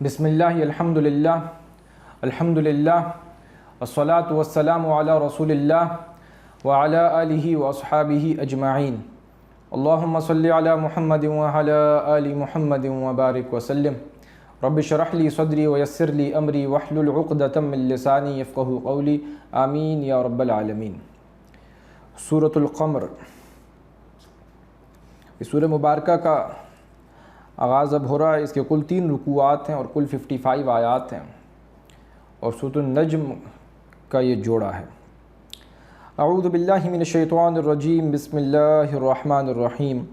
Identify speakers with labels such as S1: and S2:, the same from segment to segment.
S1: بسم اللہ الحمدللہ الحمدللہ والصلاة والسلام علی رسول اللہ وعلی آلہ واصحابہ اجمعین اللہم صلی علی محمد وعلی آل محمد وبارک وسلم رب اشرح لی صدری ویسر لی امری واحلل عقدۃ من لسانی یفقہوا قولی آمین یا رب العالمین۔ سورۃ القمر، اس سورہ مبارکہ کا آغاز اب ہو رہا ہے۔ اس کے کل 3 رکوعات ہیں اور کل 55 آیات ہیں، اور سورۃ النجم کا یہ جوڑا ہے۔ اعوذ باللہ من الشیطان الرجیم، بسم اللہ الرحمن الرحیم۔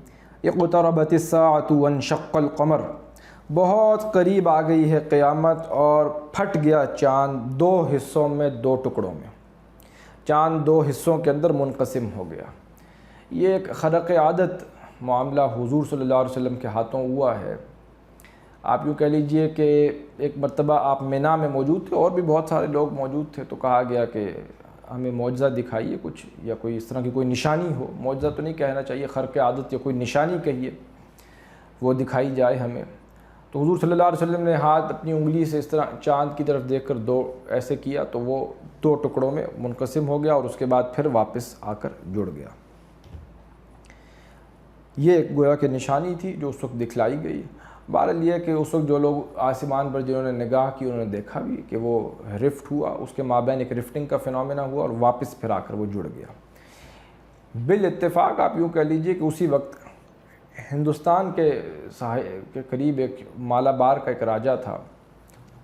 S1: اقتربت الساعۃ وانشق القمر، بہت قریب آ گئی ہے قیامت اور پھٹ گیا چاند 2 حصوں میں، 2 ٹکڑوں میں۔ چاند 2 حصوں کے اندر منقسم ہو گیا۔ یہ ایک خرق عادت معاملہ حضور صلی اللہ علیہ وسلم کے ہاتھوں ہوا ہے۔ آپ یوں کہہ لیجئے کہ ایک مرتبہ آپ مینا میں موجود تھے اور بھی بہت سارے لوگ موجود تھے، تو کہا گیا کہ ہمیں معجزہ دکھائیے کچھ، یا کوئی اس طرح کی کوئی نشانی ہو۔ معجزہ تو نہیں کہنا چاہیے، خرق عادت یا کوئی نشانی کہیے، وہ دکھائی جائے ہمیں۔ تو حضور صلی اللہ علیہ وسلم نے ہاتھ اپنی انگلی سے اس طرح چاند کی طرف دیکھ کر 2 ایسے کیا، تو وہ 2 ٹکڑوں میں منقسم ہو گیا اور اس کے بعد پھر واپس آ کر جڑ گیا۔ یہ ایک گویا کہ نشانی تھی جو اس وقت دکھلائی گئی۔ بہرحال یہ کہ اس وقت جو لوگ آسمان پر جنہوں نے نگاہ کی انہوں نے دیکھا بھی کہ وہ رفٹ ہوا، اس کے مابین ایک رفٹنگ کا فینومینا ہوا اور واپس پھر آ کر وہ جڑ گیا۔ بالاتفاق آپ یوں کہہ لیجئے کہ اسی وقت ہندوستان کے قریب ایک مالابار کا ایک راجہ تھا،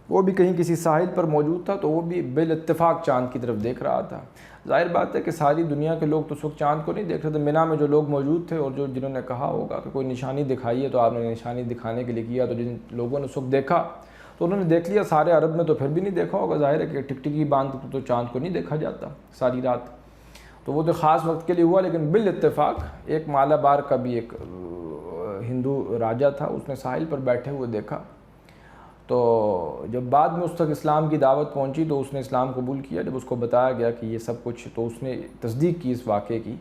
S1: وہ بھی کہیں کسی ساحل پر موجود تھا، تو وہ بھی بالاتفاق چاند کی طرف دیکھ رہا تھا۔ ظاہر بات ہے کہ ساری دنیا کے لوگ تو اس وقت چاند کو نہیں دیکھ رہے تھے۔ مینا میں جو لوگ موجود تھے اور جنہوں نے کہا ہوگا کہ کوئی نشانی دکھائیے، تو آپ نے نشانی دکھانے کے لیے کیا، تو جن لوگوں نے اس وقت دیکھا تو انہوں نے دیکھ لیا۔ سارے عرب میں تو پھر بھی نہیں دیکھا ہوگا، ظاہر ہے کہ ٹکٹکی باندھ تو چاند کو نہیں دیکھا جاتا ساری رات، تو وہ تو خاص وقت کے لیے ہوا۔ لیکن بالاتفاق ایک مالابار کا بھی ایک ہندو راجہ تھا، اس نے ساحل پر بیٹھے ہوئے دیکھا، تو جب بعد میں اس تک اسلام کی دعوت پہنچی تو اس نے اسلام قبول کیا۔ جب اس کو بتایا گیا کہ یہ سب کچھ، تو اس نے تصدیق کی اس واقعے کی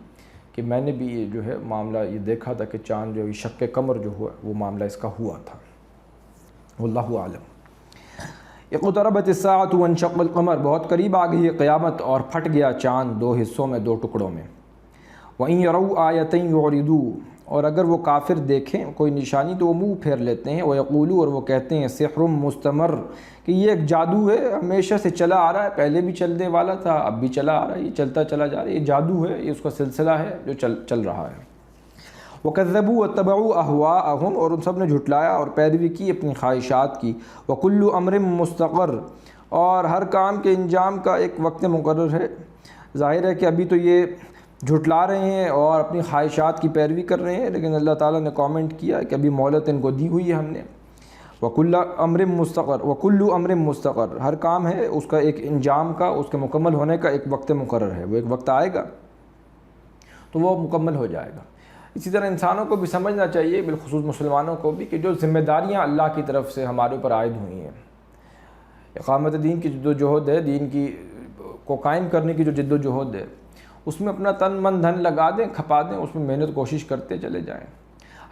S1: کہ میں نے بھی یہ جو ہے معاملہ یہ دیکھا تھا کہ چاند جو شق قمر جو ہوا وہ معاملہ اس کا ہوا تھا۔ واللہ اعلم۔ اقتربت الساعۃ وانشق القمر، بہت قریب آ گئی ہے قیامت اور پھٹ گیا چاند 2 حصوں میں، 2 ٹکڑوں میں۔ وَإِن يَرَوْا آیَةً يُعْرِضُوا، اور اگر وہ کافر دیکھیں کوئی نشانی تو وہ منہ پھیر لیتے ہیں۔ وَيَقُولُوا، اور وہ کہتے ہیں سحر مستمر، کہ یہ ایک جادو ہے، ہمیشہ سے چلا آ رہا ہے، پہلے بھی چلنے والا تھا، اب بھی چلا آ رہا ہے، یہ چلتا چلا جا رہا ہے، یہ جادو ہے، یہ اس کا سلسلہ ہے جو چل رہا ہے۔ وَكَذَّبُوا وَاتَّبَعُوا أَهْوَاءَهُمْ، اور ان سب نے جھٹلایا اور پیروی کی اپنی خواہشات کی۔ وَكُلُّ أَمْرٍ مُّسْتَقَرٌّ، اور ہر کام کے انجام کا ایک وقت مقرر ہے۔ ظاہر ہے کہ ابھی تو یہ جھٹلا رہے ہیں اور اپنی خواہشات کی پیروی کر رہے ہیں، لیکن اللہ تعالیٰ نے کامنٹ کیا کہ ابھی مہلت ان کو دی ہوئی ہے ہم نے۔ وَكُلُّ أَمْرٍ مُّسْتَقَرٌّ، وَكُلُّ أَمْرٍ مُّسْتَقَرٌّ، ہر کام ہے اس کا ایک انجام کا، اس کے مکمل ہونے کا ایک وقت مقرر ہے، وہ ایک وقت آئے گا تو وہ مکمل ہو جائے گا۔ اسی طرح انسانوں کو بھی سمجھنا چاہیے، بالخصوص مسلمانوں کو بھی، کہ جو ذمہ داریاں اللہ کی طرف سے ہمارے اوپر عائد ہوئی ہیں، اقامت دین کی جد و جہد ہے، دین کی کو قائم کرنے کی جو جد و جہد ہے، اس میں اپنا تن من دھن لگا دیں، کھپا دیں، اس میں محنت کوشش کرتے چلے جائیں۔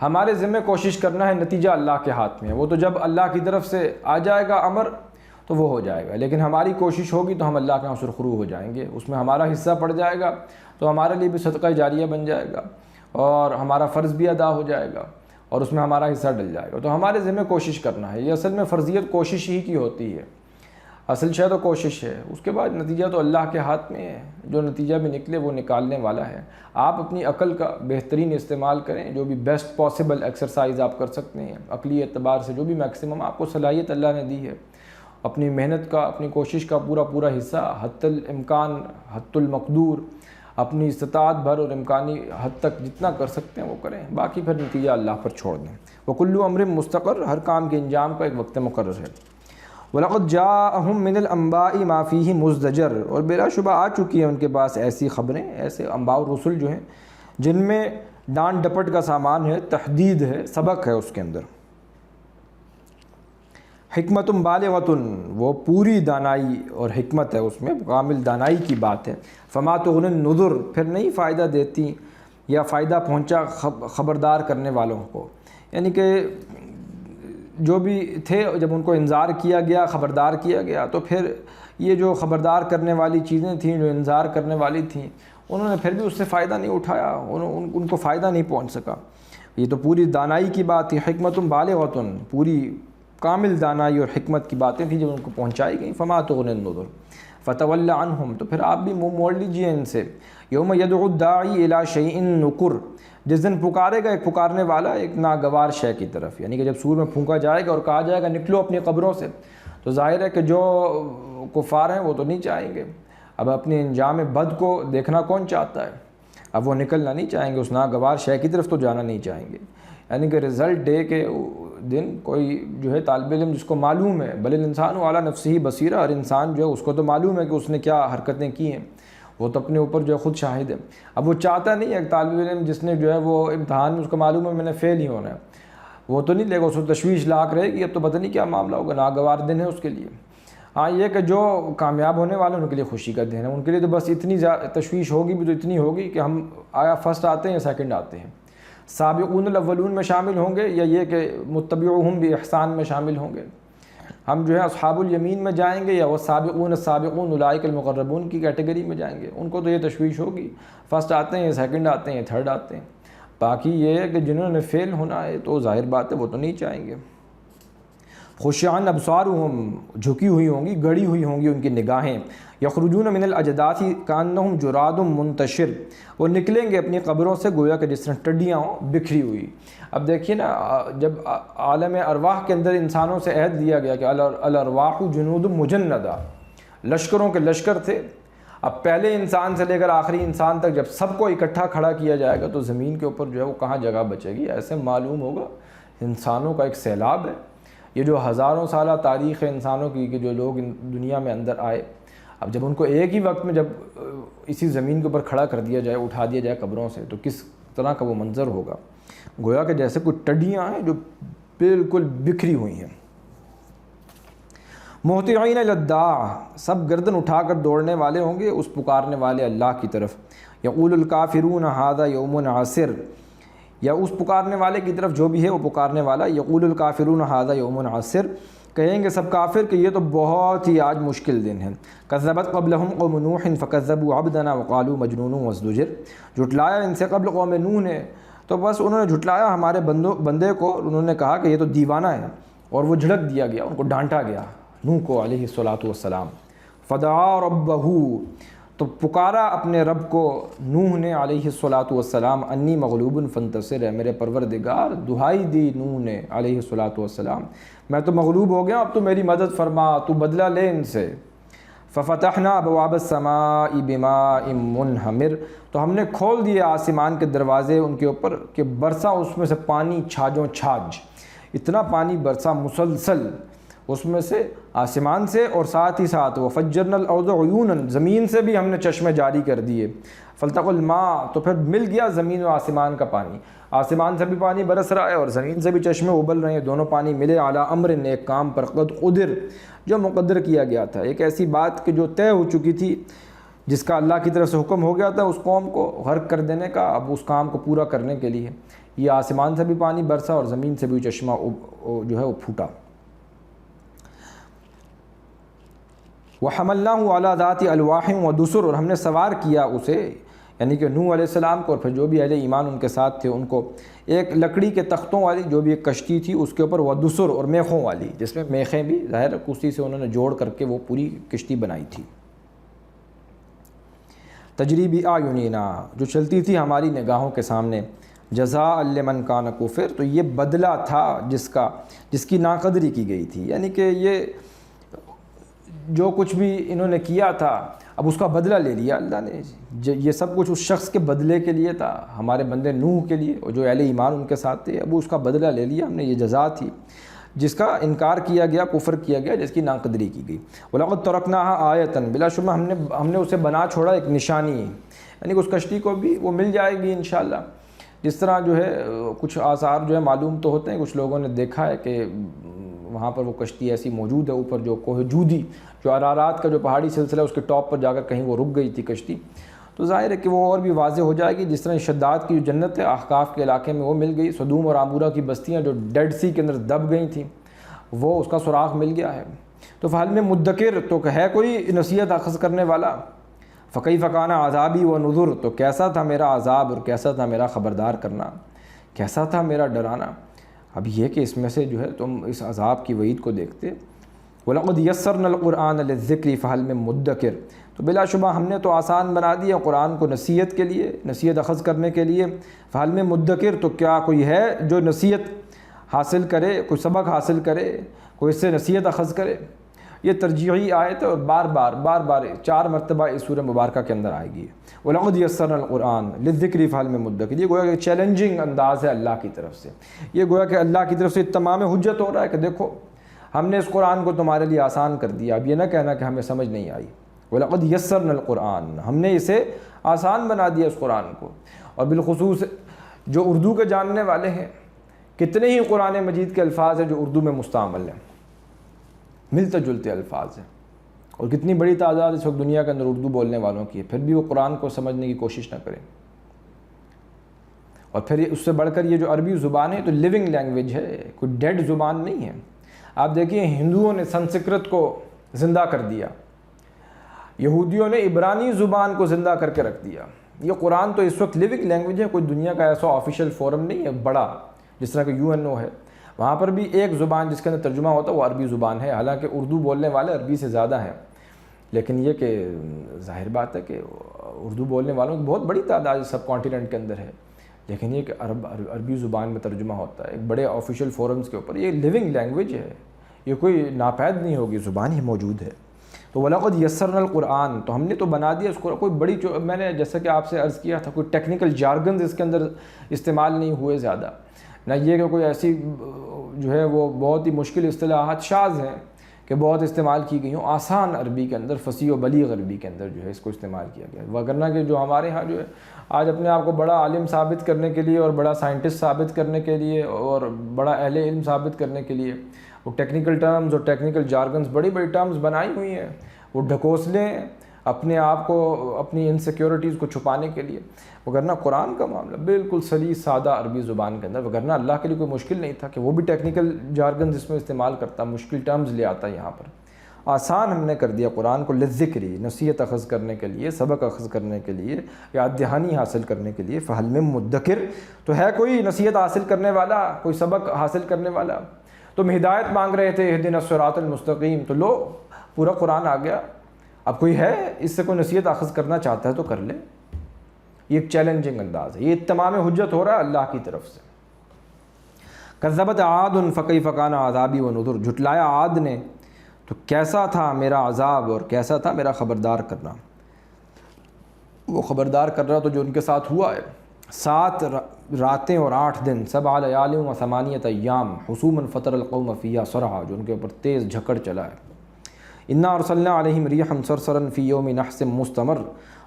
S1: ہمارے ذمہ کوشش کرنا ہے، نتیجہ اللہ کے ہاتھ میں ہے، وہ تو جب اللہ کی طرف سے آ جائے گا امر تو وہ ہو جائے گا، لیکن ہماری کوشش ہوگی تو ہم اللہ کے یہاں سرخرو ہو جائیں گے، اس میں ہمارا حصہ پڑ جائے گا تو ہمارے لیے بھی صدقہ جاریہ بن جائے گا اور ہمارا فرض بھی ادا ہو جائے گا اور اس میں ہمارا حصہ ڈل جائے گا۔ تو ہمارے ذمہ کوشش کرنا ہے، یہ اصل میں فرضیت کوشش ہی کی ہوتی ہے، اصل شے تو کوشش ہے، اس کے بعد نتیجہ تو اللہ کے ہاتھ میں ہے، جو نتیجہ بھی نکلے وہ نکالنے والا ہے۔ آپ اپنی عقل کا بہترین استعمال کریں، جو بھی بیسٹ پاسبل ایکسرسائز آپ کر سکتے ہیں، عقلی اعتبار سے جو بھی میکسیمم آپ کو صلاحیت اللہ نے دی ہے، اپنی محنت کا، اپنی کوشش کا پورا حصہ، حتی الامکان حتی المقدور، اپنی استطاعت بھر اور امکانی حد تک جتنا کر سکتے ہیں وہ کریں، باقی پھر نتیجہ اللہ پر چھوڑ دیں۔ وَكُلُّ أَمْرٍ مُّسْتَقَرٌّ، ہر کام کے انجام کا ایک وقت مقرر ہے۔ وَلَقَدْ جَاءَهُم مِّنَ الْأَنبَاءِ مَا فِيهِ مُزْدَجَرٌ، اور بلا شبہ آ چکی ہیں ان کے پاس ایسی خبریں، ایسے انباء و رسل جو ہیں جن میں ڈانٹ ڈپٹ کا سامان ہے، تحدید ہے، سبق ہے اس کے اندر۔ حکمت بالغۃ، وہ پوری دانائی اور حکمت ہے اس میں، کامل دانائی کی بات ہے۔ فما تغنی النذر، پھر نہیں فائدہ دیتی یا فائدہ پہنچا خبردار کرنے والوں کو، یعنی کہ جو بھی تھے جب ان کو انذار کیا گیا، خبردار کیا گیا، تو پھر یہ جو خبردار کرنے والی چیزیں تھیں، جو انذار کرنے والی تھیں، انہوں نے پھر بھی اس سے فائدہ نہیں اٹھایا، ان کو فائدہ نہیں پہنچ سکا۔ یہ تو پوری دانائی کی بات تھی، حکمت بالغۃ، پوری کامل دانائی اور حکمت کی باتیں تھیں جو ان کو پہنچائی گئیں۔ فما تغنی النذر فتول عنہم، تو پھر آپ بھی منہ موڑ لیجئے ان سے۔ یوم یدعو الداعی الی شیء نکر، جس دن پکارے گا ایک پکارنے والا ایک ناگوار شے کی طرف، یعنی کہ جب سور میں پھونکا جائے گا اور کہا جائے گا نکلو اپنی قبروں سے، تو ظاہر ہے کہ جو کفار ہیں وہ تو نہیں چاہیں گے۔ اب اپنے انجام بد کو دیکھنا کون چاہتا ہے؟ اب وہ نکلنا نہیں چاہیں گے، اس ناگوار شے کی طرف تو جانا نہیں چاہیں گے۔ یعنی کہ رزلٹ ڈے کے دن کوئی جو ہے طالب علم جس کو معلوم ہے، بل الانسان علی نفسہ بصیرہ، ہر انسان جو ہے اس کو تو معلوم ہے کہ اس نے کیا حرکتیں کی ہیں، وہ تو اپنے اوپر جو ہے خود شاہد ہے۔ اب وہ چاہتا نہیں ہے ایک طالب علم جس نے جو ہے وہ امتحان میں اس کو معلوم ہے میں نے فیل ہی ہونا ہے، وہ تو نہیں لے گا، اس کو تشویش لاحق رہے گی، اب تو پتہ نہیں کیا معاملہ ہوگا، ناگوار دن ہے اس کے لیے۔ ہاں یہ کہ جو کامیاب ہونے والے ہیں ان کے لیے خوشی کا دن ہے، ان کے لیے تو بس اتنی تشویش ہوگی بھی تو اتنی ہوگی کہ ہم آیا فرسٹ آتے ہیں یا سیکنڈ آتے ہیں، سابقون الاولون میں شامل ہوں گے یا یہ کہ متبعوہم باحسان میں شامل ہوں گے، ہم جو ہے اصحاب الیمین میں جائیں گے یا وہ سابقون السابقون اولئک المقربون کی کیٹیگری میں جائیں گے۔ ان کو تو یہ تشویش ہوگی فرسٹ آتے ہیں یا سیکنڈ آتے ہیں یا تھرڈ آتے ہیں۔ باقی یہ ہے کہ جنہوں نے فیل ہونا ہے تو ظاہر بات ہے وہ تو نہیں چاہیں گے۔ خشعاً ابصارہم، جھکی ہوئی ہوں گی، گڑی ہوئی ہوں گی ان کی نگاہیں، یخرجون من الاجداث کانہم جراد منتشر، وہ نکلیں گے اپنی قبروں سے گویا کہ جس طرح ٹڈیاں ہوں بکھری ہوئی۔ اب دیکھیے نا، جب عالم ارواح کے اندر انسانوں سے عہد دیا گیا کہ الارواح جنود مجندہ، لشکروں کے لشکر تھے، اب پہلے انسان سے لے کر آخری انسان تک جب سب کو اکٹھا کھڑا کیا جائے گا تو زمین کے اوپر جو ہے وہ کہاں جگہ بچے گی؟ ایسے معلوم ہوگا انسانوں کا ایک سیلاب ہے۔ یہ جو ہزاروں سالہ تاریخ ہے انسانوں کی کہ جو لوگ دنیا میں اندر آئے، اب جب ان کو ایک ہی وقت میں جب اسی زمین کے اوپر کھڑا کر دیا جائے، اٹھا دیا جائے قبروں سے، تو کس طرح کا وہ منظر ہوگا؟ گویا کہ جیسے کوئی ٹڈیاں ہیں جو بالکل بکھری ہوئی ہیں۔ مہطعین الی الداع، سب گردن اٹھا کر دوڑنے والے ہوں گے اس پکارنے والے اللہ کی طرف۔ یقول الکافرون ھذا یوم عسر، یا اس پکارنے والے کی طرف جو بھی ہے وہ پکارنے والا، یقول الکافرون ھذا یوم عسر، کہیں گے سب کافر کہ یہ تو بہت ہی آج مشکل دن ہے۔ کذبت قبلہم قوم نوح فکذبوا عبدنا وقالوا مجنون وازدجر، جھٹلایا ان سے قبل قوم نوح نے، تو بس انہوں نے جھٹلایا ہمارے بندے کو، انہوں نے کہا کہ یہ تو دیوانہ ہے، اور وہ جھڑک دیا گیا، ان کو ڈانٹا گیا نوح کو علیہ الصلاۃ والسلام۔ فدعا ربہ، تو پکارا اپنے رب کو نوح نے علیہ الصلاۃ والسلام، انی مغلوب فانتصر، ہے میرے پروردگار، دہائی دی نوح نے علیہ الصلاۃ والسلام، میں تو مغلوب ہو گیا، اب تو میری مدد فرما، تو بدلہ لے ان سے۔ ففتحنا ابواب السماء بماء منہمر، تو ہم نے کھول دیے آسمان کے دروازے ان کے اوپر کہ برسا اس میں سے پانی چھاجوں چھاج، اتنا پانی برسا مسلسل اس میں سے آسمان سے، اور ساتھ ہی ساتھ وفجرنا الارض عیونا، زمین سے بھی ہم نے چشمے جاری کر دیے۔ فالتقى الماء، تو پھر مل گیا زمین و آسمان کا پانی، آسمان سے بھی پانی برس رہا ہے اور زمین سے بھی چشمے ابل رہے ہیں، دونوں پانی ملے علی امر، ایک کام پر، قد قدر، جو مقدر کیا گیا تھا، ایک ایسی بات کہ جو طے ہو چکی تھی، جس کا اللہ کی طرف سے حکم ہو گیا تھا اس قوم کو غرق کر دینے کا، اب اس کام کو پورا کرنے کے لیے یہ آسمان سے بھی پانی برسا اور زمین سے بھی چشمہ جو ہے وہ پھوٹا۔ وَحَمَلْنَاهُ عَلَى ذَاتِ أَلْوَاحٍ وَدُسُرٍ، اور ہم نے سوار کیا اسے، یعنی کہ نوح علیہ السلام کو اور پھر جو بھی اہل ایمان ان کے ساتھ تھے ان کو، ایک لکڑی کے تختوں والی جو بھی ایک کشتی تھی اس کے اوپر، وَدُسُر، اور میخوں والی، جس میں میخیں بھی ظاہر کشتی سے انہوں نے جوڑ کر کے وہ پوری کشتی بنائی تھی۔ تجری بِأَعْيُنِنَا، جو چلتی تھی ہماری نگاہوں کے سامنے، جزاء لمن کان کفر، تو یہ بدلہ تھا جس کی ناقدری کی گئی تھی، یعنی کہ یہ جو کچھ بھی انہوں نے کیا تھا اب اس کا بدلہ لے لیا اللہ نے، یہ سب کچھ اس شخص کے بدلے کے لیے تھا، ہمارے بندے نوح کے لیے، اور جو اہل ایمان ان کے ساتھ تھے، اب اس کا بدلہ لے لیا ہم نے، یہ جزا تھی جس کا انکار کیا گیا، کفر کیا گیا، جس کی ناقدری کی گئی۔ وَلَقَدْ تَرَكْنَاهَا آیَةً، بلا شبہ ہم نے اسے بنا چھوڑا ایک نشانی، یعنی کہ اس کشتی کو بھی وہ مل جائے گی انشاءاللہ، جس طرح جو ہے کچھ آثار جو ہے معلوم تو ہوتے ہیں، کچھ لوگوں نے دیکھا ہے کہ وہاں پر وہ کشتی ایسی موجود ہے، اوپر جو کوہ جودی، جو ارارات کا جو پہاڑی سلسلہ اس کے ٹاپ پر جا کر کہیں وہ رک گئی تھی کشتی، تو ظاہر ہے کہ وہ اور بھی واضح ہو جائے گی، جس طرح شداد کی جو جنت ہے احقاف کے علاقے میں وہ مل گئی، سدوم اور عمورہ کی بستیاں جو ڈیڈ سی کے اندر دب گئی تھیں، وہ اس کا سراغ مل گیا ہے۔ تو فہل میں مدکر، تو ہے کوئی نصیحت اخذ کرنے والا؟ فکیف کان عذابی و نذر، تو کیسا تھا میرا عذاب اور کیسا تھا میرا خبردار کرنا، کیسا تھا میرا ڈرانا۔ اب یہ کہ اس میں سے جو ہے تم اس عذاب کی وعید کو دیکھتے۔ وَلَقَدْ يَسَّرْنَا الْقُرْآنَ لِلذِّكْرِ فَهَلْ مِن مُدَّكِرٍ، تو بلا شبہ ہم نے تو آسان بنا دیا قرآن کو نصیحت کے لیے، نصیحت اخذ کرنے کے لیے۔ فَهَلْ مِن مُدَّكِرٍ، تو کیا کوئی ہے جو نصیحت حاصل کرے، کوئی سبق حاصل کرے، کوئی اس سے نصیحت اخذ کرے۔ یہ ترجیحی آیت ہے اور بار بار 4 مرتبہ اس سورہ مبارکہ کے اندر آئے گی۔ وَلَقَدْ يَسَّرْنَا الْقُرْآنَ لِلذِّكْرِ فَهَلْ مِن مُدَّكِرٍ، یہ گویا کہ چیلنجنگ انداز ہے اللہ کی طرف سے، یہ گویا کہ اللہ کی طرف سے تمام حجت ہو رہا ہے کہ دیکھو ہم نے اس قرآن کو تمہارے لیے آسان کر دیا، اب یہ نہ کہنا کہ ہمیں سمجھ نہیں آئی۔ وَلَقَدْ يَسَّرْنَا الْقُرْآنَ، ہم نے اسے آسان بنا دیا اس قرآن کو۔ اور بالخصوص جو اردو کے جاننے والے ہیں، کتنے ہی قرآن مجید کے الفاظ ہیں جو اردو میں مستعمل ہیں، ملتے جلتے الفاظ ہیں، اور کتنی بڑی تعداد اس وقت دنیا کے اندر اردو بولنے والوں کی ہے، پھر بھی وہ قرآن کو سمجھنے کی کوشش نہ کریں۔ اور پھر اس سے بڑھ کر یہ جو عربی زبان ہے تو لیونگ لینگویج ہے، کوئی ڈیڈ زبان نہیں ہے۔ آپ دیکھیے ہندوؤں نے سنسکرت کو زندہ کر دیا، یہودیوں نے عبرانی زبان کو زندہ کر کے رکھ دیا۔ یہ قرآن تو اس وقت لیونگ لینگویج ہے، کوئی دنیا کا ایسا آفیشیل فورم نہیں ہے بڑا، جس طرح کہ UNO ہے، وہاں پر بھی ایک زبان جس کے اندر ترجمہ ہوتا ہے وہ عربی زبان ہے، حالانکہ اردو بولنے والے عربی سے زیادہ ہیں، لیکن یہ کہ ظاہر بات ہے کہ اردو بولنے والوں کی بہت بڑی تعداد سب کانٹیننٹ کے اندر ہے، لیکن یہ کہ عربی زبان میں ترجمہ ہوتا ہے ایک بڑے آفیشیل فورمز کے اوپر۔ یہ لیونگ لینگویج ہے، یہ کوئی ناپید نہیں ہوگی، زبان ہی موجود ہے۔ تو وَلَقَدْ يَسَّرْنَا الْقُرْآنَ، تو ہم نے تو بنا دیا اس کو کوئی بڑی میں نے جیسا کہ آپ سے عرض کیا تھا کوئی ٹیکنیکل جارگنز اس کے اندر استعمال نہیں ہوئے زیادہ، نہ یہ کہ کوئی ایسی جو ہے وہ بہت ہی مشکل اصطلاحات شاذ ہیں کہ بہت استعمال کی گئی ہوں، آسان عربی کے اندر، فصیح و بلیغ عربی کے اندر جو ہے اس کو استعمال کیا گیا۔ وگرنہ کہ جو ہمارے ہاں جو ہے آج اپنے آپ کو بڑا عالم ثابت کرنے کے لیے اور بڑا سائنٹسٹ ثابت کرنے کے لیے اور بڑا اہل علم ثابت کرنے کے لیے وہ ٹیکنیکل ٹرمز اور ٹیکنیکل جارگنز بڑی بڑی ٹرمز بنائی ہوئی ہیں، وہ ڈھکوسلیں اپنے آپ کو، اپنی انسیکیورٹیز کو چھپانے کے لیے۔ وگرنہ قرآن کا معاملہ بالکل سلیس سادہ عربی زبان کے اندر، وگرنہ اللہ کے لیے کوئی مشکل نہیں تھا کہ وہ بھی ٹیکنیکل جارگنز اس میں استعمال کرتا، مشکل ٹرمز لے آتا یہاں پر۔ آسان ہم نے کر دیا قرآن کو للذکری، نصیحت اخذ کرنے کے لیے، سبق اخذ کرنے کے لیے، یاد دہانی حاصل کرنے کے لیے۔ فہل من مدکر، تو ہے کوئی نصیحت حاصل کرنے والا، کوئی سبق حاصل کرنے والا؟ تم ہدایت مانگ رہے تھے، اہدنا الصراط المستقیم، تو لو پورا قرآن آ گیا۔ اب کوئی ہے اس سے کوئی نصیحت اخذ کرنا چاہتا ہے تو کر لے۔ یہ ایک چیلنجنگ انداز ہے، یہ تمام حجت ہو رہا ہے اللہ کی طرف سے۔ کذبت عاد فکیف کان عذابی و نذر، جھٹلایا عاد نے تو کیسا تھا میرا عذاب اور کیسا تھا میرا خبردار کرنا۔ وہ خبردار کر رہا تو جو ان کے ساتھ ہوا ہے، 7 راتیں اور 8 دن، 7 لیال و 8 ایام حسوما فطر القوم فیہا صرعا، جو ان کے اوپر تیز جھکڑ چلا ہے۔ انا ارسلنا علیہم ریحا صرصرا فی یوم نحس مستمر،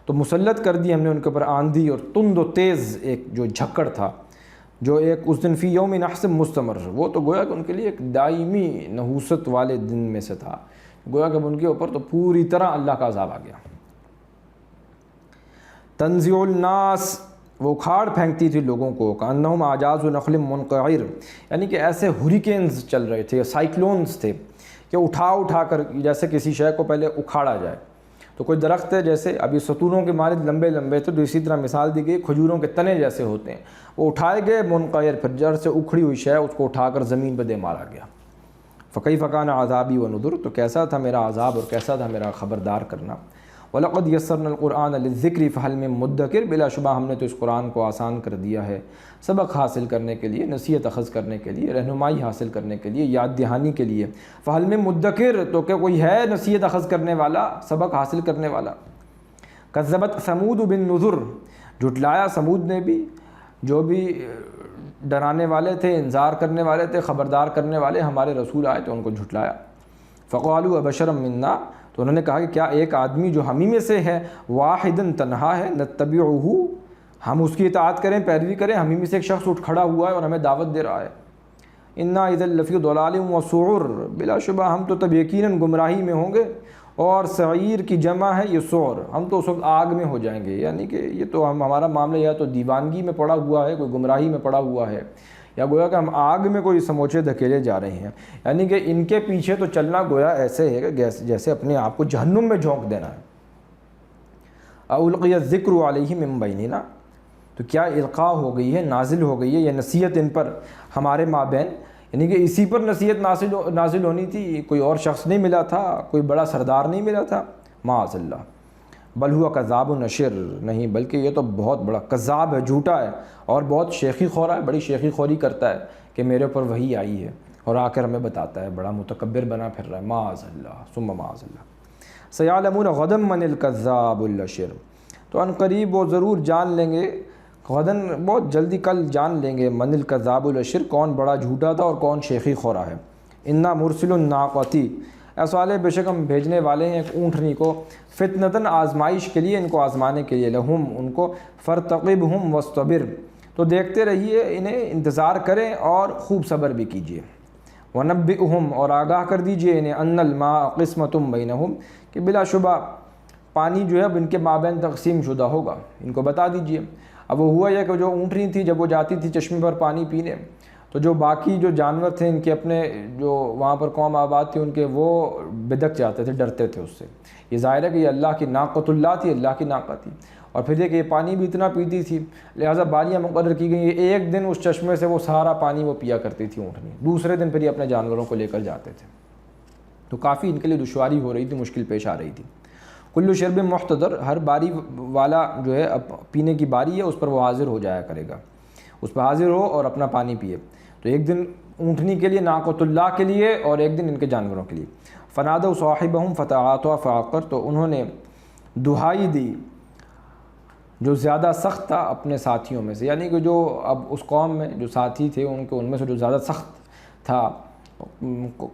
S1: تو مسلط کر دی ہم نے ان کے اوپر آندھی اور تند و تیز ایک جو جھکڑ تھا، جو ایک اس دن فی یوم نحس مستمر، وہ تو گویا کہ ان کے لیے ایک دائمی نحوست والے دن میں سے تھا، گویا کہ ان کے اوپر تو پوری طرح اللہ کا عذاب آ گیا۔ تنزع الناس، وہ اکھاڑ پھینکتی تھی لوگوں کو، کأنہم اعجاز نخل منقعر، یعنی کہ ایسے ہوریکینز چل رہے تھے، سائیکلونز تھے کہ اٹھا کر جیسے کسی شے کو پہلے اکھاڑا جائے۔ تو کوئی درخت ہے جیسے ابھی ستونوں کے مانند لمبے لمبے تھے، تو اسی طرح مثال دی گئی کھجوروں کے تنے جیسے ہوتے ہیں، وہ اٹھائے گئے منقعر، پھر جڑ سے اکھڑی ہوئی شے اس کو اٹھا کر زمین پہ دے مارا گیا۔ فکیف کان عذابی و نذر، تو کیسا تھا میرا عذاب اور کیسا تھا میرا خبردار کرنا۔ وَلَقَدْ يَسَّرْنَا الْقُرْآنَ لِلذِّكْرِ فَهَلْ مِن مُدَّكِرٍ، بلا شبہ ہم نے تو اس قرآن کو آسان کر دیا ہے سبق حاصل کرنے کے لیے، نصیحت اخذ کرنے کے لیے، رہنمائی حاصل کرنے کے لیے، یاد دہانی کے لیے۔ فَهَلْ مِن مُدَّكِرٍ، تو کیا کوئی ہے نصیحت اخذ کرنے والا، سبق حاصل کرنے والا؟ کذبت ثمود بالنذر، جھٹلایا سمود نے بھی، جو بھی ڈرانے والے تھے، انذار کرنے والے تھے، خبردار کرنے والے ہمارے رسول آئے تو ان کو جھٹلایا۔ فقالوا ابشرا منا، تو انہوں نے کہا کہ کیا ایک آدمی جو ہم ہی میں سے ہے، واحدن تنہا ہے، نتبعہ، ہم اس کی اطاعت کریں، پیروی کریں، ہم ہی میں سے ایک شخص اٹھ کھڑا ہوا ہے اور ہمیں دعوت دے رہا ہے۔ انا اذا لفی ضلال وسعر، بلا شبہ ہم تو تب یقیناً گمراہی میں ہوں گے، اور سعیر کی جمع ہے یہ سعر، ہم تو اس وقت آگ میں ہو جائیں گے، یعنی کہ یہ تو ہمارا معاملہ یا تو دیوانگی میں پڑا ہوا ہے، کوئی گمراہی میں پڑا ہوا ہے، یا گویا کہ ہم آگ میں کوئی سموچے دھکیلے جا رہے ہیں، یعنی کہ ان کے پیچھے تو چلنا گویا ایسے ہے کہ جیسے اپنے آپ کو جہنم میں جھونک دینا ہے۔ اُلقی الذکر علیہ من بیننا، تو کیا القاء ہو گئی ہے، نازل ہو گئی ہے یہ نصیحت ان پر ہمارے مابین، یعنی کہ اسی پر نصیحت نازل ہونی تھی، کوئی اور شخص نہیں ملا تھا، کوئی بڑا سردار نہیں ملا تھا، معاذ اللہ۔ بل ہوا کذاب نشر، نہیں بلکہ یہ تو بہت بڑا کذاب ہے، جھوٹا ہے، اور بہت شیخی خورا ہے، بڑی شیخی خوری کرتا ہے کہ میرے اوپر وحی آئی ہے اور آ کر ہمیں بتاتا ہے، بڑا متکبر بنا پھر رہا ہے، معاذ اللہ ثم معاذ اللہ۔ سیعلمون غدا من الکذاب الاشر، تو ان قریب وہ ضرور جان لیں گے، غدن بہت جلدی کل جان لیں گے، من الکذاب الاشر، کون بڑا جھوٹا تھا اور کون شیخی خورا ہے۔ انا مرسل الناقتی، ایسا والے بے شک ہم بھیجنے والے ہیں ایک اونٹنی کو، فتنتاً آزمائش کے لیے، ان کو آزمانے کے لیے، لہم ان کو، فرتقبہم واصطبر، تو دیکھتے رہیے انہیں، انتظار کریں اور خوب صبر بھی کیجیے، ونبئہم، اور آگاہ کر دیجیے انہیں، ان الماء قسمۃ بینہم، کہ بلا شبہ پانی جو ہے اب ان کے مابین تقسیم شدہ ہوگا، ان کو بتا دیجیے۔ اب وہ ہوا یہ کہ جو اونٹنی تھی جب وہ جاتی تھی چشمے پر پانی پینے، تو جو باقی جو جانور تھے ان کے اپنے جو وہاں پر قوم آباد تھی ان کے، وہ بدک جاتے تھے، ڈرتے تھے اس سے۔ یہ ظاہر ہے کہ یہ اللہ کی ناقۃ اللہ تھی، اللہ کی ناقہ تھی، اور پھر یہ کہ یہ پانی بھی اتنا پیتی تھی، لہٰذا باریاں مقرر کی گئی، ایک دن اس چشمے سے وہ سارا پانی وہ پیا کرتی تھی اونٹنی، دوسرے دن پھر یہ اپنے جانوروں کو لے کر جاتے تھے، تو کافی ان کے لیے دشواری ہو رہی تھی، مشکل پیش آ رہی تھی۔ کل شرب محتضر، ہر باری والا جو ہے اب پینے کی باری ہے اس پر وہ حاضر ہو جایا کرے گا، اس پر حاضر ہو اور اپنا پانی پیے۔ تو ایک دن اونٹنی کے لیے، ناقۃ اللہ کے لیے، اور ایک دن ان کے جانوروں کے لیے۔ فنادوا صاحبهم فتعاطى فعقر، تو انہوں نے دہائی دی جو زیادہ سخت تھا اپنے ساتھیوں میں سے، یعنی کہ جو اب اس قوم میں جو ساتھی تھے ان میں سے جو زیادہ سخت تھا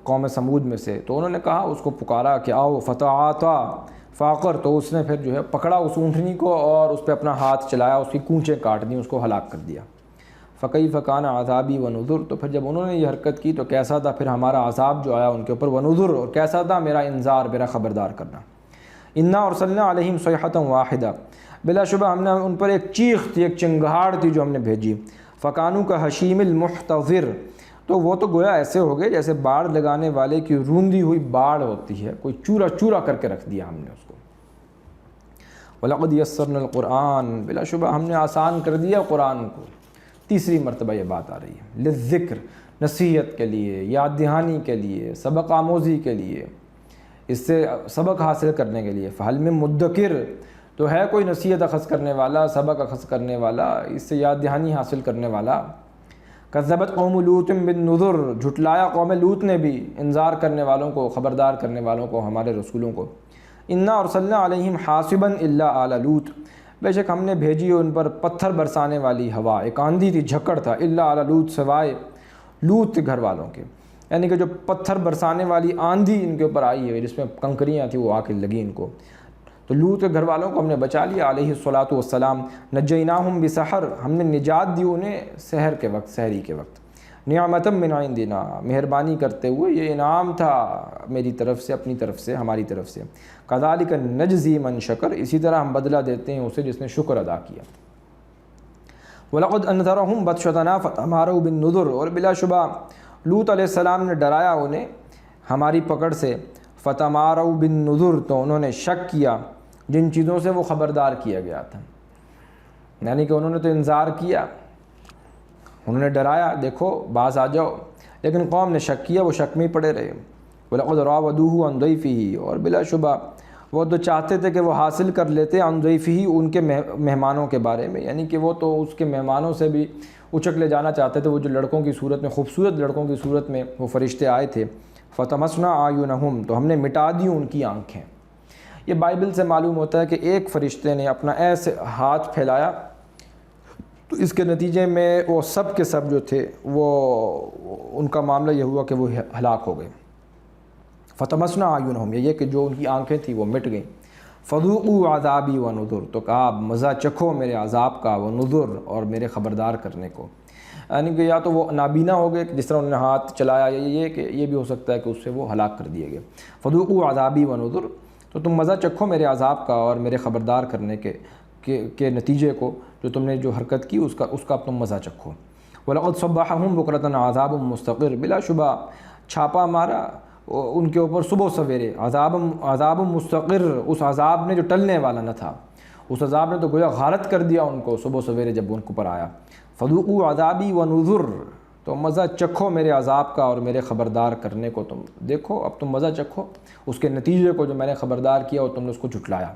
S1: قوم سمود میں سے، تو انہوں نے کہا، اس کو پکارا کہ آؤ، فتعاطى فعقر، تو اس نے پھر جو ہے پکڑا اس اونٹنی کو اور اس پہ اپنا ہاتھ چلایا، اس کی کونچیں کاٹ دیں، اس کو ہلاک کر دیا۔ فکیف کان عذابی ونذر، تو پھر جب انہوں نے یہ حرکت کی تو کیسا تھا پھر ہمارا عذاب جو آیا ان کے اوپر، ونذر، اور کیسا تھا میرا انذار، میرا خبردار کرنا۔ انا ارسلنا علیہم صیحۃ واحدہ، بلا شبہ ہم نے ان پر ایک چیخ تھی، ایک چنگھاڑ تھی جو ہم نے بھیجی، فکانوا کحشیم المحتضر، تو وہ تو گویا ایسے ہو گئے جیسے باڑ لگانے والے کی روندی ہوئی باڑ ہوتی ہے، کوئی چورا چورا کر کے رکھ دیا ہم نے اس کو۔ وَلَقَدْ يَسَّرْنَا الْقُرْآنَ، بلا شبہ ہم نے آسان کر دیا قرآن کو، تیسری مرتبہ یہ بات آ رہی ہے، للذکر، نصیحت کے لیے، یاد دہانی کے لیے، سبق آموزی کے لیے، اس سے سبق حاصل کرنے کے لیے، فَهَلْ مِن مُدَّکِر، تو ہے کوئی نصیحت اخذ کرنے والا، سبق اخذ کرنے والا، اس سے یاد دہانی حاصل کرنے والا۔ کذبت قوم لوط بالنذر، جھٹلایا قوم لوط نے بھی انذار کرنے والوں کو، خبردار کرنے والوں کو، ہمارے رسولوں کو۔ انا ارسلنا علیہم حاصبا الا آل لوط، بے شک ہم نے بھیجی ان پر پتھر برسانے والی ہوا، ایک آندھی تھی، جھکڑ تھا، الا آل لوط، سوائے لوط کے گھر والوں کے، یعنی کہ جو پتھر برسانے والی آندھی ان کے اوپر آئی ہے جس میں کنکریاں تھیں وہ آ کے لگی ان کو، تو لوط کے گھر والوں کو ہم نے بچا لیا، علیہ الصلاۃ والسلام۔ نجیناہم بسحر، ہم نے نجات دی انہیں سحر کے وقت، سحری کے وقت۔ نعمتا من عندنا، مہربانی کرتے ہوئے، یہ انعام تھا میری طرف سے، اپنی طرف سے، ہماری طرف سے۔ کذالک نجزی من شکر، اسی طرح ہم بدلہ دیتے ہیں اسے جس نے شکر ادا کیا۔ وَلَقَدْ أَنذَرَهُمْ بَطْشَتَنَا فَتَمَارَوْا بِالنُّذُرِ، اور بلا شبہ لوط علیہ السلام نے ڈرایا انہیں ہماری پکڑ سے، فَتَمَارَوْا بِالنُّذُرِ، تو انہوں نے شک کیا جن چیزوں سے وہ خبردار کیا گیا تھا، یعنی کہ انہوں نے تو انذار کیا، انہوں نے ڈرایا دیکھو باز آ جاؤ، لیکن قوم نے شک کیا، وہ شک میں ہی پڑے رہے۔ وَلَقَدْ رَاوَدُوهُ عَنْ ضَيْفِهِ، اور بلا شبہ وہ تو چاہتے تھے کہ وہ حاصل کر لیتے عن ضیفہ، ان کے مہمانوں کے بارے میں، یعنی کہ وہ تو اس کے مہمانوں سے بھی اچک لے جانا چاہتے تھے، وہ جو لڑکوں کی صورت میں، خوبصورت لڑکوں کی صورت میں وہ فرشتے آئے تھے۔ فَطَمَسْنَا أَعْيُنَهُمْ، تو ہم نے مٹا دی ان کی آنکھیں۔ یہ بائبل سے معلوم ہوتا ہے کہ ایک فرشتے نے اپنا ایسے ہاتھ پھیلایا تو اس کے نتیجے میں وہ سب کے سب جو تھے وہ ان کا معاملہ یہ ہوا کہ وہ ہلاک ہو گئے۔ فَطَمَسْنَا أَعْيُنَهُمْ، یہ کہ جو ان کی آنکھیں تھیں وہ مٹ گئیں۔ فَذُوقُوا عَذَابِي وَنُذُرِ، تو کہا مزہ چکھو میرے عذاب کا، وَنُذُرِ، اور میرے خبردار کرنے کو، یعنی کہ یا تو وہ نابینا ہو گئے جس طرح انہوں نے ہاتھ چلایا، یہ کہ یہ بھی ہو سکتا ہے کہ اس سے وہ ہلاک کر دیے گئے۔ فَذُوقُوا عَذَابِي وَنُذُرِ، تو تم مزہ چکھو میرے عذاب کا اور میرے خبردار کرنے کے نتیجے کو، جو تم نے جو حرکت کی اس کا تم مزہ چکھو۔ وَلَقَدْ صَبَّحَهُمْ بُكْرَةً عَذَابٌ مُسْتَقِرٌ، بلا شبہ چھاپا مارا ان کے اوپر صبح و سویرے، عذاب مستقر، اس عذاب نے جو ٹلنے والا نہ تھا، اس عذاب نے تو گویا غارت کر دیا ان کو صبح و سویرے جب ان کے اوپر آیا۔ فَذُوقُوا عَذَابِي وَنُذُرْ، تو مزہ چکھو میرے عذاب کا اور میرے خبردار کرنے کو، تم دیکھو اب تم مزہ چکھو اس کے نتیجے کو جو میں نے خبردار کیا اور تم نے اس کو جھٹلایا۔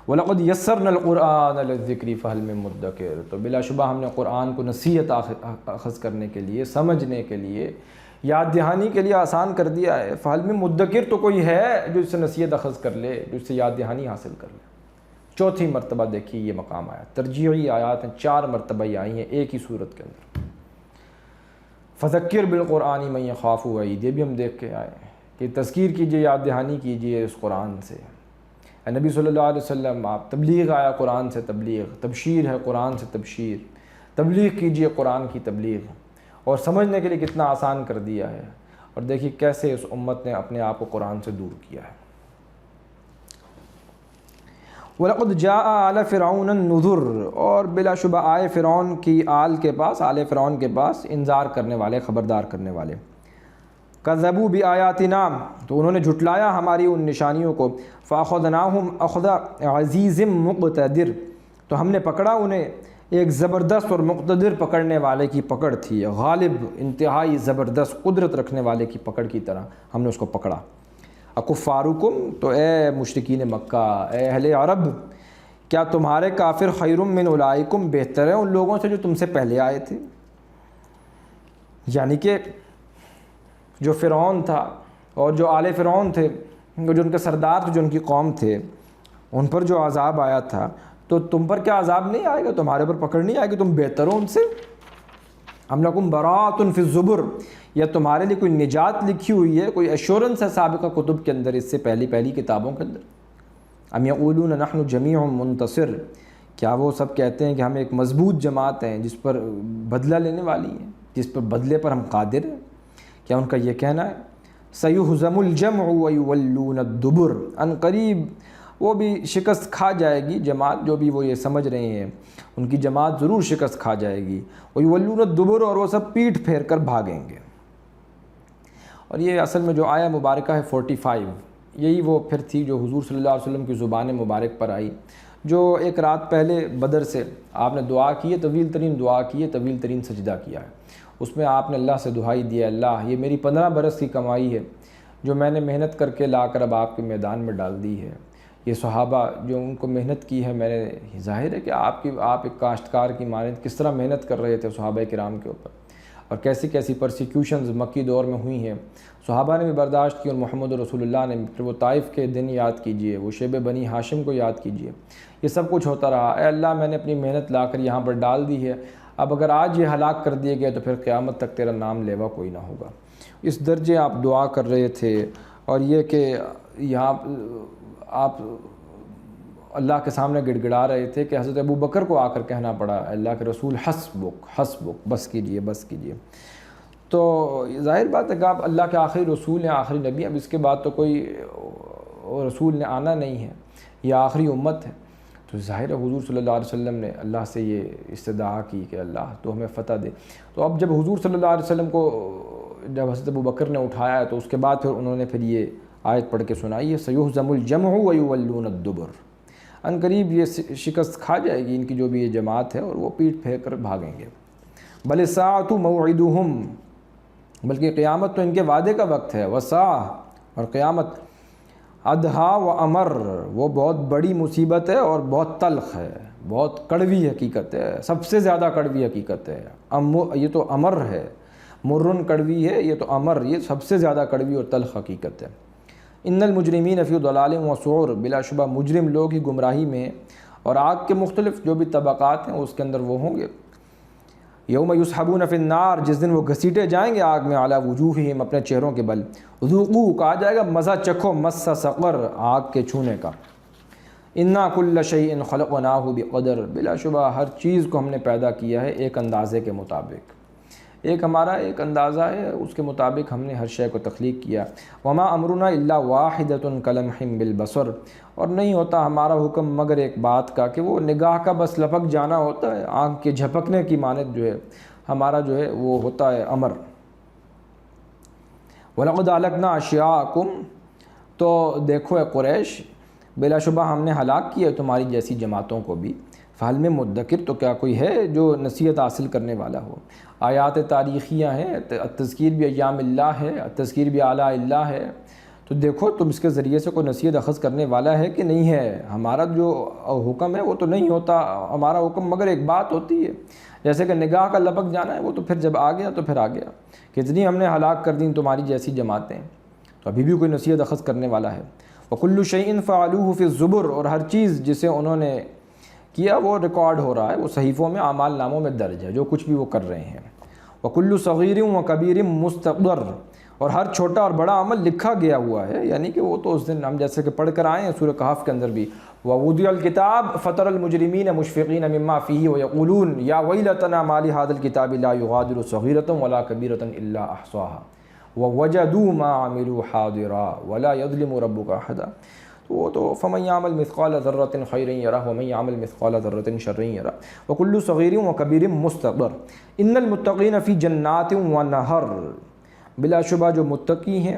S1: وَلَقَدْ يَسَّرْنَا الْقُرْآنَ لِلذِّكْرِ فَهَلْ مِن مُدَّكِرٍ، تو بلا شبہ ہم نے قرآن کو نصیحت اخذ کرنے کے لیے، سمجھنے کے لیے، یاد دہانی کے لیے آسان کر دیا ہے۔ فَهَلْ مِن مُدَّكِرٍ، تو کوئی ہے جو اس سے نصیحت اخذ کر لے، جو اس سے یاد دہانی حاصل کر لے۔ چوتھی مرتبہ دیکھیے یہ مقام آیا، ترجیحی آیات ہیں، 4 مرتبہ یہ آئی ہیں ایک ہی صورت کے اندر۔ فَذَكِّرْ بِالْقُرْآنِ مَن يَخَافُ وَعِيدِ، یہ بھی ہم دیکھ کے آئے ہیں کہ تذکیر کیجیے، یاد دہانی کیجیے اس قرآن سے۔ اے نبی صلی اللہ علیہ وسلم، آپ تبلیغ آیا قرآن سے تبلیغ، تبشیر ہے قرآن سے تبشیر، تبلیغ کیجیے قرآن کی تبلیغ، اور سمجھنے کے لیے کتنا آسان کر دیا ہے، اور دیکھیے کیسے اس امت نے اپنے آپ کو قرآن سے دور کیا ہے۔ وَلَقَدْ جَاءَ آلَ فِرْعَوْنَ النُّذُرُ، اور بلا شبہ آئے فرعون کی آل کے پاس، آل فرعون کے پاس انذار کرنے والے، خبردار کرنے والے۔ کذبوا بآیاتنا، تو انہوں نے جھٹلایا ہماری ان نشانیوں کو۔ فأخذناہم اخذ عزیز مقتدر، تو ہم نے پکڑا انہیں ایک زبردست اور مقتدر پکڑنے والے کی پکڑ تھی، غالب، انتہائی زبردست قدرت رکھنے والے کی پکڑ کی طرح ہم نے اس کو پکڑا۔ اکفارکم، تو اے مشرکین مکہ، اے اہل عرب، کیا تمہارے کافر خیر من اولئکم، بہتر ہیں ان لوگوں سے جو تم سے پہلے آئے تھے؟ یعنی کہ جو فرعون تھا اور جو آل فرعون تھے، جو ان کے سردار تھے، جو ان کی قوم تھے، ان پر جو عذاب آیا تھا، تو تم پر کیا عذاب نہیں آئے گا؟ تمہارے پر پکڑ نہیں آئے گی؟ تم بہتر ہو ان سے؟ ام لکم براۃ فی الزبر، یا تمہارے لیے کوئی نجات لکھی ہوئی ہے، کوئی ایشورنس ہے سابقہ کتب کے اندر، اس سے پہلی کتابوں کے اندر؟ ام یقولون نحن جمیع منتصر، کیا وہ سب کہتے ہیں کہ ہم ایک مضبوط جماعت ہیں جس پر بدلہ لینے والی ہے، جس پر بدلے پر ہم قادر ہیں؟ کیا ان کا یہ کہنا ہے؟ سیہزم الجمع ویولون الدبر، ان قریب وہ بھی شکست کھا جائے گی جماعت، جو بھی وہ یہ سمجھ رہے ہیں ان کی جماعت ضرور شکست کھا جائے گی۔ ویولون الدبر، اور وہ سب پیٹھ پھیر کر بھاگیں گے۔ اور یہ اصل میں جو آیہ مبارکہ ہے 45، یہی وہ پھر تھی جو حضور صلی اللہ علیہ وسلم کی زبان مبارک پر آئی، جو ایک رات پہلے بدر سے آپ نے دعا کی ہے، طویل ترین دعا کی ہے، طویل ترین سجدہ کیا ہے۔ اس میں آپ نے اللہ سے دعائی دی ہے، اللہ یہ میری 15 برس کی کمائی ہے جو میں نے محنت کر کے لا کر اب آپ کے میدان میں ڈال دی ہے۔ یہ صحابہ جو ان کو محنت کی ہے، میں نے ظاہر ہے کہ آپ ایک کاشتکار کی مانند کس طرح محنت کر رہے تھے صحابہ کرام کے اوپر، اور کیسی کیسی پرسیکیوشنز مکی دور میں ہوئی ہیں، صحابہ نے بھی برداشت کی، اور محمد رسول اللہ نے بھی۔ پھر وہ طائف کے دن یاد کیجئے، وہ شیب بنی ہاشم کو یاد کیجئے، یہ سب کچھ ہوتا رہا۔ اے اللہ میں نے اپنی محنت لا کر یہاں پر ڈال دی ہے، اب اگر آج یہ ہلاک کر دیے گئے تو پھر قیامت تک تیرا نام لیوا کوئی نہ ہوگا۔ اس درجے آپ دعا کر رہے تھے، اور یہ کہ یہاں آپ اللہ کے سامنے گڑ گڑا رہے تھے کہ حضرت ابو بکر کو آ کر کہنا پڑا، اللہ کے رسول حسبک، بس کیجئے بس کیجئے۔ تو ظاہر بات ہے کہ آپ اللہ کے آخری رسول ہیں، آخری نبی، اب اس کے بعد تو کوئی رسول نے آنا نہیں ہے، یہ آخری امت ہے۔ تو ظاہر ہے حضور صلی اللہ علیہ وسلم نے اللہ سے یہ استدعا کی کہ اللہ تو ہمیں فتح دے۔ تو اب جب حضور صلی اللہ علیہ وسلم کو جب حضرت ابو بکر نے اٹھایا تو اس کے بعد پھر انہوں نے پھر یہ آیت پڑھ کے سنائی ہے، سیہزم الجمع ویولون الدبر، ان قریب یہ شکست کھا جائے گی ان کی جو بھی یہ جماعت ہے، اور وہ پیٹ پھیر کر بھاگیں گے۔ بل الساعۃ موعدہم، بلکہ قیامت تو ان کے وعدے کا وقت ہے، وساع، اور قیامت ادھا و امر، وہ بہت بڑی مصیبت ہے اور بہت تلخ ہے، بہت کڑوی حقیقت ہے، سب سے زیادہ کڑوی حقیقت ہے۔ یہ تو امر ہے، مرن کڑوی ہے، یہ تو امر، یہ سب سے زیادہ کڑوی اور تلخ حقیقت ہے۔ ان المجرمین فی ضلال و سعور، بلا شبہ مجرم لوگ ہی گمراہی میں، اور آگ کے مختلف جو بھی طبقات ہیں اس کے اندر وہ ہوں گے۔ یوم یسحبون فی النار، جس دن وہ گھسیٹے جائیں گے آگ میں، علی وجوہہم، اپنے چہروں کے بل، ذوقوا، کہا جائے گا مزہ چکھو، مس سقر، آگ کے چھونے کا۔ انا کل شیء خلقناہ بقدر، بلا شبہ ہر چیز کو ہم نے پیدا کیا ہے ایک اندازے کے مطابق، ایک ہمارا ایک اندازہ ہے، اس کے مطابق ہم نے ہر شے کو تخلیق کیا۔ وما امرنا الا واحدۃ کلمح بالبصر، اور نہیں ہوتا ہمارا حکم مگر ایک بات کا کہ وہ نگاہ کا بس لپک جانا ہوتا ہے، آنکھ کے جھپکنے کی مانند جو ہے ہمارا جو ہے وہ ہوتا ہے امر۔ وَلَقَدْ أَهْلَكْنَا أَشْيَاعَكُمْ، تو دیکھو اے قریش، بلا شبہ ہم نے ہلاک کیا تمہاری جیسی جماعتوں کو بھی، فَهَلْ مِن مُدَّكِرٍ، تو کیا کوئی ہے جو نصیحت حاصل کرنے والا ہو۔ آیات تاریخیہ ہیں، تذکیر بھی ایام اللہ ہے، تذکیر بھی اعلیٰ اللہ ہے، تو دیکھو تم اس کے ذریعے سے کوئی نصیحت اخذ کرنے والا ہے کہ نہیں ہے۔ ہمارا جو حکم ہے وہ تو نہیں ہوتا ہمارا حکم، مگر ایک بات ہوتی ہے، جیسے کہ نگاہ کا لپک جانا ہے، وہ تو پھر جب آ گیا تو پھر آ گیا۔ کتنی ہم نے ہلاک کر دیں تمہاری جیسی جماعتیں، تو ابھی بھی کوئی نصیحت اخذ کرنے والا ہے۔ وَكُلُّ شَيْءٍ فَعَلُوهُ فِي الزُّبُرِ، اور ہر چیز جسے انہوں نے کیا وہ ریکارڈ ہو رہا ہے، وہ صحیفوں میں اعمال ناموں میں درج ہے، جو کچھ بھی وہ کر رہے ہیں۔ وَكُلُّ صَغِيرٍ وَكَبِيرٍ مُسْتَقْدَرٍ، اور ہر چھوٹا اور بڑا عمل لکھا گیا ہوا ہے، یعنی کہ وہ تو اس دن ہم جیسے کہ پڑھ کر آئے ہیں سورہ کہف کے اندر بھی، وَوُضِعَ الْكِتَابُ فَتَرَى الْمُجْرِمِينَ مُشْفِقِينَ مِمَّا فِيهِ وَيَقُولُونَ يَا وَيْلَتَنَا مَا لِهَذَا الْكِتَابِ لَا يُغَادِرُ صَغِيرَةً وَلَا كَبِيرَةً إِلَّا أَحْصَاهَا وَوَجَدُوا مَا عَمِلُوا حَاضِرًا وَلَا يَظْلِمُ رَبُّكَ أَحَدًا، تو وہ تو فَمَن يَعْمَلْ مِثْقَالَ ذَرَّةٍ خَيْرًا يَرَهُ وَمَن يَعْمَلْ مِثْقَالَ ذَرَّةٍ شَرًّا يَرَهُ وَكُلُّ صَغِيرٍ وَكَبِيرٍ مُسْتَقْدَرٍ إِنَّ الْمُتَّقِينَ فِي جَنَّاتٍ وَنَهَرٍ، بلا شبہ جو متقی ہیں،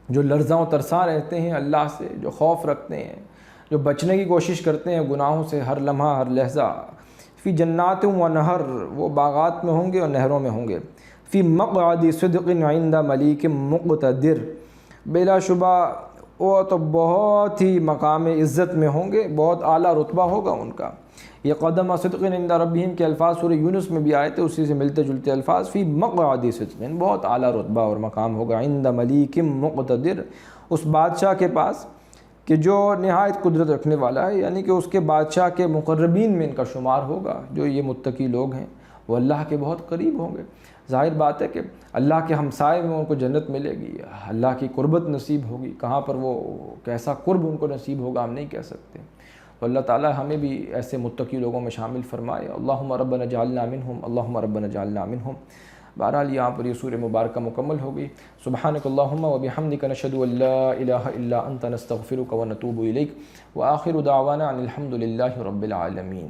S1: جو لرزاں و ترساں رہتے ہیں اللہ سے، جو خوف رکھتے ہیں، جو بچنے کی کوشش کرتے ہیں گناہوں سے ہر لمحہ ہر لحظہ، فی جنات و نہر، وہ باغات میں ہوں گے اور نہروں میں ہوں گے، فی مقعد صدق عند ملیک مقتدر، بلا شبہ وہ تو بہت ہی مقام عزت میں ہوں گے، بہت اعلیٰ رتبہ ہوگا ان کا۔ یہ قدم صدق عند ربہم کے الفاظ سورہ یونس میں بھی آئے تھے، اسی سے ملتے جلتے الفاظ، فی مقعد صدق، بہت اعلیٰ رتبہ اور مقام ہوگا، عند ملیک مقتدر، اس بادشاہ کے پاس کہ جو نہایت قدرت رکھنے والا ہے، یعنی کہ اس کے بادشاہ کے مقربین میں ان کا شمار ہوگا۔ جو یہ متقی لوگ ہیں وہ اللہ کے بہت قریب ہوں گے۔ ظاہر بات ہے کہ اللہ کے ہمسائے میں ان کو جنت ملے گی، اللہ کی قربت نصیب ہوگی، کہاں پر وہ کیسا قرب ان کو نصیب ہوگا ہم نہیں کہہ سکتے۔ تو اللہ تعالی ہمیں بھی ایسے متقی لوگوں میں شامل فرمائے۔ اللہم ربنا اجعلنا منہم، اللہم ربنا اجعلنا منہم۔ بہرحال یہاں پر یہ سورہ مبارکہ مکمل ہوگی۔ سبحانک اللہم و بحمدک، نشہد ان لا الہ الا انت، نستغفرک و نتوب الیک، وآخر دعوانا ان الحمد للہ رب العالمین۔